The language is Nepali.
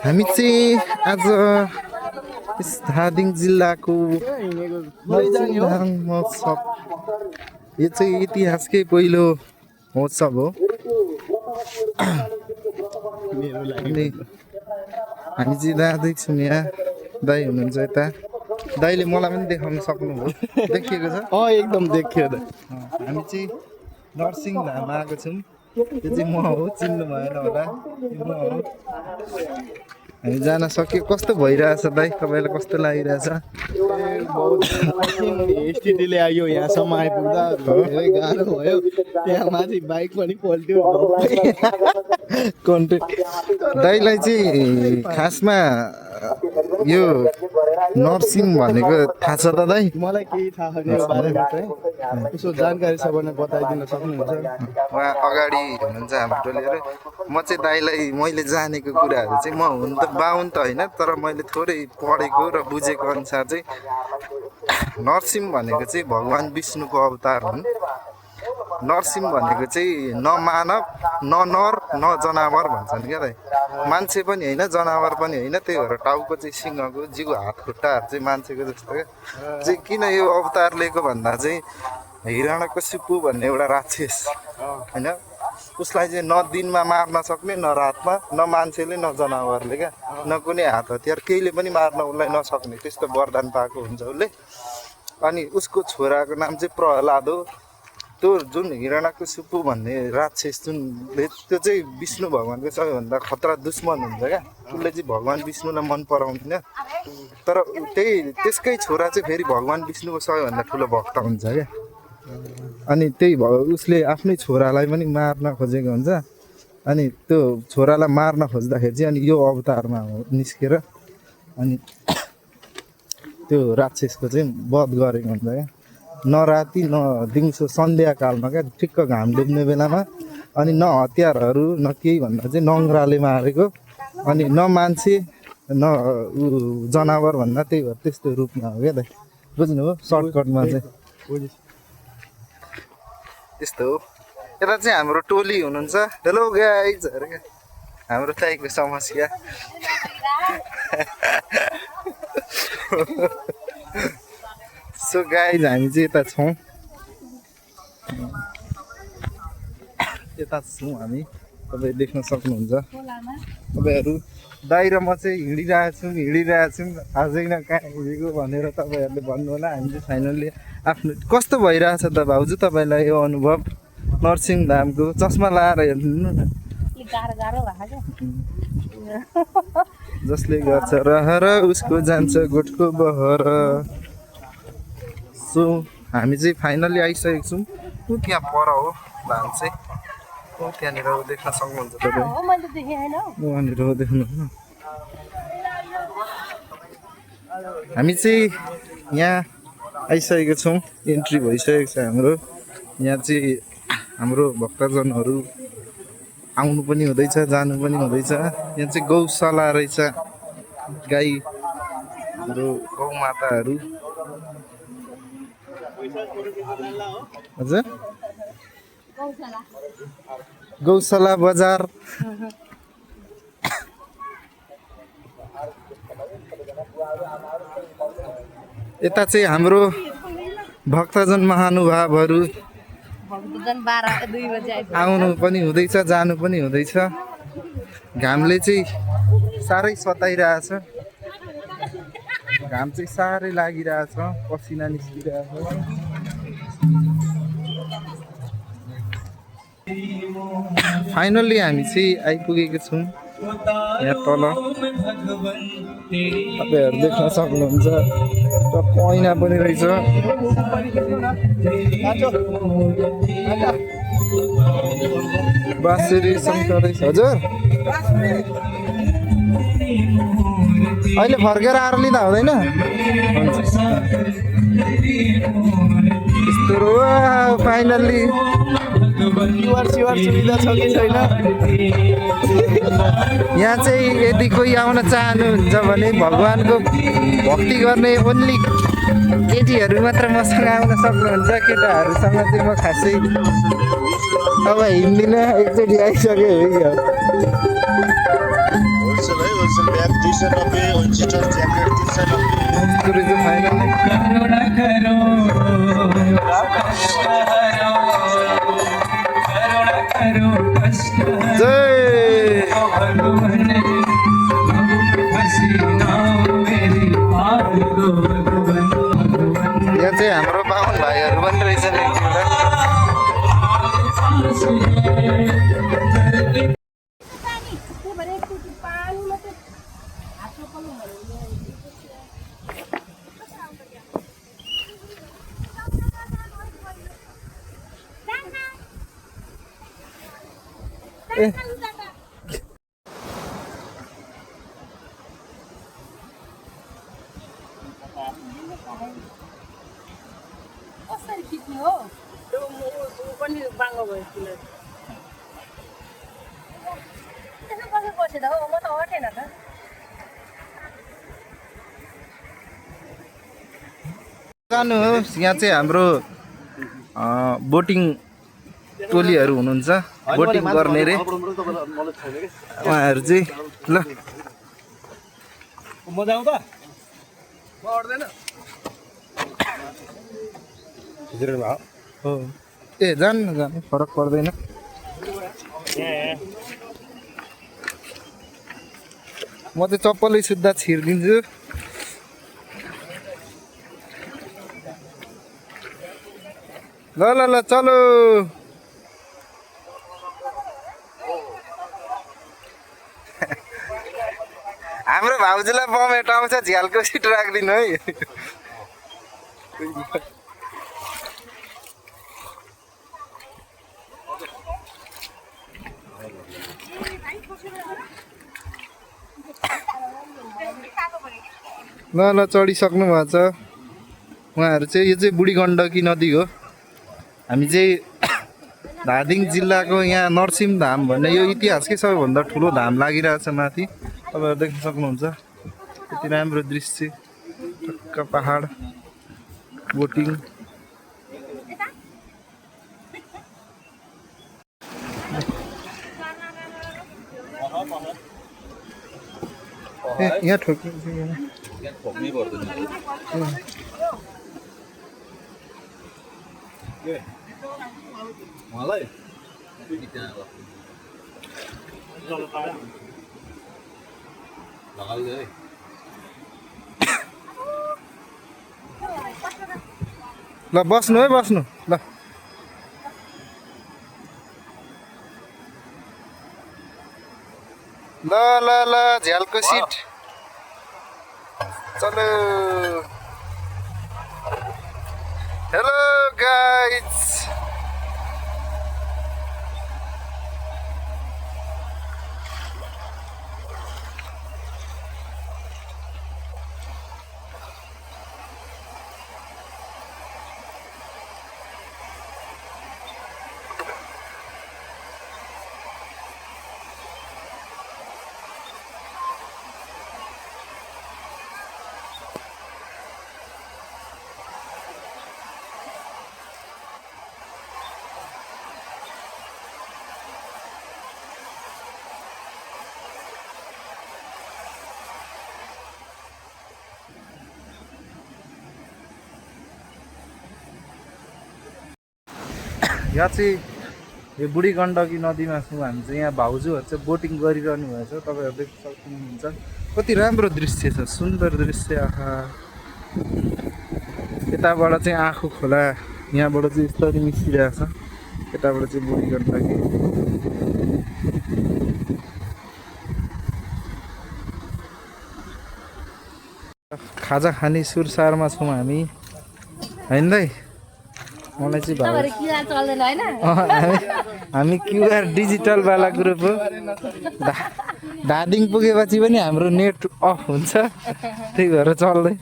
हामी चाहिँ आज धादिङ जिल्लाको नरसिंहधाम महोत्सव, यो चाहिँ इतिहासकै पहिलो महोत्सव हो। अनि हामी चाहिँ जाँदैछौँ, यहाँ दाइ हुनुहुन्छ यता, दाइले मलाई पनि देखाउन सक्नुभयो, देखिएको छ? एकदम देखियो त। हामी चाहिँ नरसिंहधाम आएको छौँ, यो चाहिँ म हो, चिन्नु भएन होला, म हो। हामी जान सक्यो। कस्तो भइरहेछ दाइ, तपाईँलाई कस्तो लागिरहेछ? बहुत स्थितिले आयो, यहाँसम्म आइपुग्दा धेरै गाह्रो भयो। त्यहाँ माथि बाइक पनि पल्ट्यो। कन्टेन्ट दाइलाई चाहिँ खासमा यो नरसिंह भनेको थाहा छ त दाइ? मलाई केही थाहा छैन यो बारेमा चाहिँ, यसो जानकारी छ भने बताइदिन सक्नुहुन्छ? उहाँ अगाडि हुनुहुन्छ हाम्रो टोलीहरू। म चाहिँ दाइलाई मैले जानेको कुराहरू चाहिँ, म हुन त बाहुन त होइन, तर मैले थोरै पढेको र बुझेको अनुसार चाहिँ नरसिंह भनेको चाहिँ भगवान् विष्णुको अवतार हुन्। नरसिंह भनेको चाहिँ न मानव, न नर, न जनावर भन्छन् क्या दाइ। मान्छे पनि होइन, जनावर पनि होइन, त्यही भएर टाउको चाहिँ सिंहको, जिउ हात खुट्टाहरू चाहिँ मान्छेको जस्तो क्या। चाहिँ किन यो अवतार लिएको भन्दा चाहिँ हिरण्यकशिपु भन्ने एउटा राक्षस होइन, उसलाई चाहिँ न दिनमा मार्न सक्ने, न रातमा, न मान्छेले न जनावरले क्या, न कुनै हात हतियार केहीले पनि मार्न उसलाई नसक्ने, त्यस्तो वरदान पाएको हुन्छ उसले। अनि उसको छोराको नाम चाहिँ प्रहलाद हो। त्यो जुन हिरण्यकशिपु भन्ने राक्षस जुनले, त्यो चाहिँ विष्णु भगवान्को सबैभन्दा खतरा दुश्मन हुन्छ क्या। उसले चाहिँ भगवान् विष्णुलाई मन पराउँदैन, तर त्यसकै छोरा चाहिँ फेरि भगवान् विष्णुको सबैभन्दा ठुलो भक्त हुन्छ क्या। अनि त्यही उसले आफ्नै छोरालाई पनि मार्न खोजेको हुन्छ। अनि त्यो छोरालाई मार्न खोज्दाखेरि चाहिँ अनि यो अवतारमा निस्केर अनि त्यो राक्षसको चाहिँ वध गरेको हुन्छ क्या। न राति न दिउँसो, सन्ध्याकालमा क्या, ठिक्क घाम डुब्ने बेलामा। अनि न हतियारहरू न केही भन्दा चाहिँ नङ्ग्राले मारेको, अनि न मान्छे न जनावर भन्दा, त्यही भएर त्यस्तो रूपमा हो क्या दाइ। बुझ्नुभयो? सर्टकटमा चाहिँ त्यस्तो हो। यता चाहिँ हाम्रो टोली हुनुहुन्छ। हेलो गाइजहरू, क्या हाम्रो दाइको समस्या। सो गाइज हामी चाहिँ यता छौँ, यता छौँ हामी, तपाईँ देख्न सक्नुहुन्छ। तपाईँहरू दाइ र म चाहिँ हिँडिरहेको छौँ, आजै न कहाँ हिँडेको भनेर तपाईँहरूले भन्नु होला। हामी चाहिँ फाइनल्ली आफ्नो कस्तो भइरहेछ त भाउजू तपाईँलाई यो अनुभव नरसिंहधामको? चस्मा लाएर हेर्नु न, जसले गर्छ रहर उसको जान्छ गोठको बहर। सो हामी चाहिँ फाइनल्ली आइसकेको छौँ। त्यहाँ पर हो धाम चाहिँ, त्यहाँनिर देख्न सक्नुहुन्छ तपाईँ, वहाँनिर देख्नुहुन्छ। हामी चाहिँ यहाँ आइसकेको छौँ, एन्ट्री भइसकेको छ हाम्रो। यहाँ चाहिँ हाम्रो भक्तजनहरू आउनु पनि हुँदैछ, जानु पनि हुँदैछ। यहाँ चाहिँ गौशाला रहेछ, गाई हाम्रो गौमाताहरू। हजुर, गौशाला बजार। यता चाहिँ हाम्रो भक्तजन महानुभावहरू आउनु पनि हुँदैछ, जानु पनि हुँदैछ। घामले चाहिँ साह्रै सताइरहेछ, घाम चाहिँ साह्रै लागिरहेछ, पसिना निस्किरहेछ। फाइनल्ली हामी चाहिँ आइपुगेको छौँ यहाँ तल, तपाईँहरू देख्न सक्नुहुन्छ। र ऐना पनि रहेछ, बाँसुरी शङ्कर रहेछ। हजुर अहिले फर्केर आएर लिँदा हुँदैन? यस्तो फाइनल्ली सुविधा छ कि छैन? यहाँ चाहिँ यदि कोही आउन चाहनुहुन्छ भने भगवान्को भक्ति गर्ने ओन्ली केटीहरू मात्र मसँग आउन सक्नुहुन्छ केटाहरूसँग चाहिँ म खासै अब हिँड्दिनँ एकचोटि आइसक्यो हो कि होलसेल है होलसेल ब्याग 290 विन्टर ज्याकेट 390 कुरो चाहिँ फाइनल जय यहाँ चाहिँ हाम्रो बाहुन भाइहरू पनि रहेछन् एक कसरी खिच्ने हो त्यो पनि बाङ्गो भयो किलो त्यसो कसरी बस्यो त हो म त अटेन त जानुहोस् यहाँ चाहिँ हाम्रो बोटिङ टोलीहरू हुनुहुन्छ बोटिङ गर्ने रे उहाँहरू चाहिँ ल मजा आउँछ म अड्दैन हो ए जानु न जानु फरक पर्दैन म चाहिँ चप्पलै सुत्दा छिर्दिन्छु ल ल ल चलो हाम्रो भाउजूलाई बमेट आउँछ झ्यालको सिट राखिदिनु है ल ल चढिसक्नु भएको छ उहाँहरू चाहिँ यो चाहिँ बुढी गण्डकी नदी हो हामी चाहिँ धादिङ जिल्लाको यहाँ नरसिंह धाम भन्ने यो इतिहासकै सबैभन्दा ठुलो धाम लागिरहेछ माथि तपाईँहरू देख्न सक्नुहुन्छ यति राम्रो दृश्य टक्क पहाड बोटिङ ए यहाँ ठोकिन्छ ल बस्नु है बस्नु ल ल ल ल झ्यालको सिट चलो हेलो गाइज यहाँ चाहिँ यो बुढी गण्डकी नदीमा छौँ हामी चाहिँ यहाँ भाउजूहरू चाहिँ बोटिङ गरिरहनु भएको छ तपाईँहरू देख्न सक्नुहुन्छ कति राम्रो दृश्य छ सुन्दर दृश्य आहा यताबाट चाहिँ आँखु खोला यहाँबाट चाहिँ यस्तरी मिसिरहेको छ यताबाट चाहिँ बुढी गण्डकी खाजा खाने सुरसारमा छौँ हामी होइन दाइ मलाई चाहिँ हामी क्युआर डिजिटलवाला ग्रुप हो धादिङ पुगेपछि पनि हाम्रो नेट अफ हुन्छ त्यही भएर चल्दै